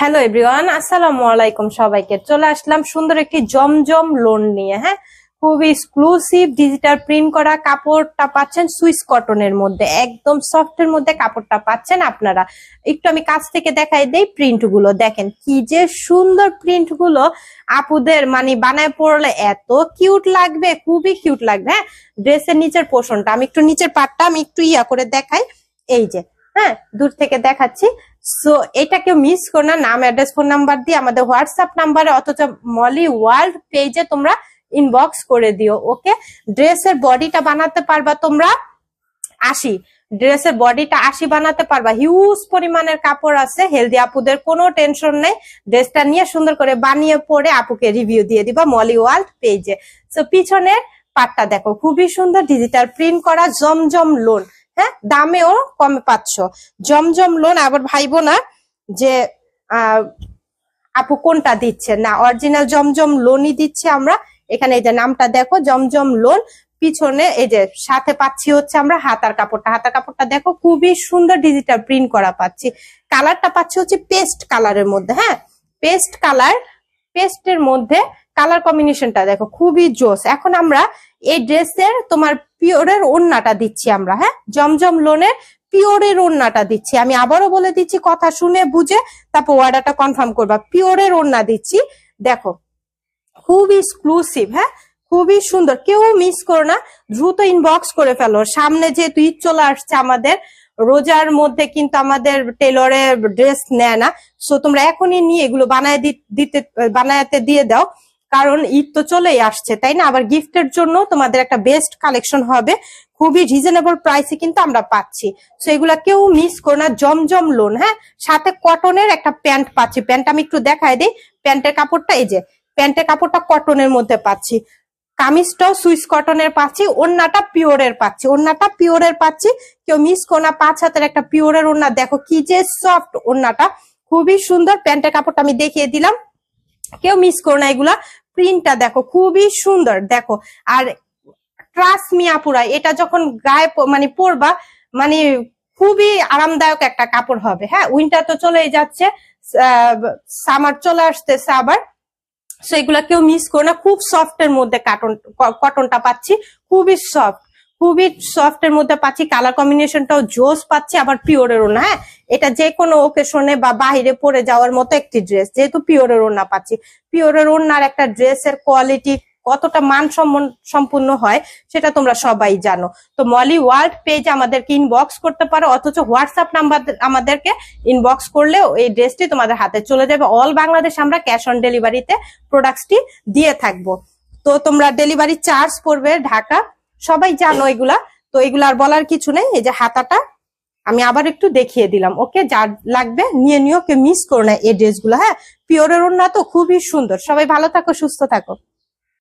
Hello everyone, আসসালামু আলাইকুম। সবাইকে চলে আসলাম সুন্দর একটি জমজম লোন নিয়ে। হ্যাঁ, খুবই এক্সক্লুসিভ ডিজিটাল প্রিন্ট করা কাপড়টা পাচ্ছেন সুইস কটনের মধ্যে, একদম সফটের মধ্যে কাপড়টা পাচ্ছেন আপনারা। একটু আমি কাছ থেকে দেখাই দেই প্রিন্ট গুলো, দেখেন কি যে সুন্দর প্রিন্ট গুলো। আপুদের মানে বানায় পড়লে এত কিউট লাগবে, খুবই কিউট লাগবে। হ্যাঁ, ড্রেসের নিচের পোর্শনটা আমি একটু, নিচের পার্টটা আমি একটু ইয়া করে দেখাই। এই যে, হ্যাঁ, দূর থেকে দেখাচ্ছি। সো এটা কেউ মিস করো না, নাম অ্যাড্রেস ফোন নাম্বার দিয়ে আমাদের হোয়াটসঅ্যাপ নাম্বারে অথচ মলি ওয়ার্ল্ড পেজে তোমরা ইনবক্স করে দিও। ওকে, ড্রেসের বডিটা বানাতে পারবা তোমরা 80, ড্রেসের বডিটা 80 বানাতে পারবা। হিউজ পরিমাণের কাপড় আছে, হেলদি আপুদের কোনো টেনশন নেই। ড্রেসটা নিয়ে সুন্দর করে বানিয়ে পরে আপুকে রিভিউ দিয়ে দিবা মলি ওয়ার্ল্ড পেজে। সো পিছনের পাটটা দেখো, খুবই সুন্দর ডিজিটাল প্রিন্ট করা জমজম লোন। হ্যাঁ, দামেও কমে পাচ্ছ জমজম লোন। আবার ভাইবো না যে আপু কোনটা দিচ্ছে, না, অরিজিনাল জমজম লোনই দিচ্ছে আমরা। এখানে এই যে নামটা দেখো, জমজম লোন। পিছনে এই যে সাথে পাচ্ছি হচ্ছে আমরা হাতার কাপড়টা। হাতার কাপড়টা দেখো, খুবই সুন্দর ডিজিটাল প্রিন্ট করা পাচ্ছি। কালারটা পাচ্ছি হচ্ছে পেস্ট কালারের মধ্যে। হ্যাঁ, পেস্ট কালার, পেস্টের মধ্যে কালার কম্বিনেশনটা দেখো, খুবই জোস। এখন আমরা এই ড্রেসের তোমার পিওরের ওড়নাটা দিচ্ছি আমরা। হ্যাঁ, জমজম লোনের পিওরের ওড়নাটা দিচ্ছি। আমি আবারও বলে দিচ্ছি, কথা শুনে বুঝে তারপর অর্ডারটা কনফার্ম করবা। পিওরের ওড়না দিচ্ছি, দেখো খুবই এক্সক্লুসিভ। হ্যাঁ, খুবই সুন্দর, কেউ মিস করো না, দ্রুত ইনবক্স করে ফেলো। সামনে যেহেতু ঈদ চলে আসছে আমাদের, রোজার মধ্যে কিন্তু আমাদের টেলরে ড্রেস নেয় না। সো তোমরা এখনই নিয়ে এগুলো বানাতে দিয়ে দাও, কারণ ঈদ তো চলেই আসছে, তাই না? আবার গিফটের জন্য তোমাদের একটা বেস্ট কালেকশন হবে, খুবই রিজনেবল প্রাইসে কিন্তু আমরা পাচ্ছি। সো এগুলা কেউ মিস করো না, জমজম লোন। হ্যাঁ, সাথে কটনের একটা প্যান্ট পাচ্ছি। প্যান্ট আমি একটু দেখাই দিই। প্যান্টের কাপড়টা এই যে, প্যান্টের কাপড়টা কটনের মধ্যে পাচ্ছি, কামিজটাও সুইস কটনের পাচ্ছি, ওড়নাটা পিওরের পাচ্ছি, ওড়নাটা পিওরের পাচ্ছি। কেউ মিস করো না, 5 হাতের একটা পিওরের ওড়না। দেখো কি যে সফট ওড়নাটা, খুবই সুন্দর। প্যান্টের কাপড়টা আমি দেখিয়ে দিলাম, কেউ মিস করো না। এগুলা প্রিন্টটা দেখো, খুবই সুন্দর। দেখো, আর ট্রাস্ট মি আপুরা, এটা যখন গায়ে মানে পরবা, মানে খুবই আরামদায়ক একটা কাপড় হবে। হ্যাঁ, উইন্টার তো চলেই যাচ্ছে, সামার চলে আসতেছে আবার। সো এগুলা কেউ মিস করো না। খুব সফটের মধ্যে কটনটা পাচ্ছি, খুবই সফট, খুবই সফটের মধ্যে পাচ্ছি। কালার কম্বিনেশনটাও জোস পাচ্ছি, আবার পিওরেরও না। হ্যাঁ, এটা যে কোনো ওকেশনে বা বাহিরে পরে যাওয়ার মতো একটি ড্রেস, যেহেতু পিওরের ওড়না পাচ্ছি। পিওরের ওড়নার একটা ড্রেসের কোয়ালিটি কতটা মান সম্পূর্ণ হয় সেটা তোমরা সবাই জানো। তো মলি ওয়ার্ল্ড পেজ আমাদেরকে ইনবক্স করতে পারো, অথচ হোয়াটসঅ্যাপ নাম্বার আমাদেরকে ইনবক্স করলেও এই ড্রেসটি তোমাদের হাতে চলে যাবে। অল বাংলাদেশ আমরা ক্যাশ অন ডেলিভারিতে প্রোডাক্টটি দিয়ে থাকবো। তো তোমরা ডেলিভারি চার্জ পড়বে ঢাকা, সবাই জানো এগুলা। তো এগুলা আর বলার কিছু নেই। এই যে হাতাটা আমি আবার একটু দেখিয়ে দিলাম। ওকে, যার লাগবে নিয়ে নিও, কেউ মিস করো না এই ড্রেসগুলো। হ্যাঁ, পিওরের ওড়না তো খুবই সুন্দর। সবাই ভালো থাকো, সুস্থ থাকো।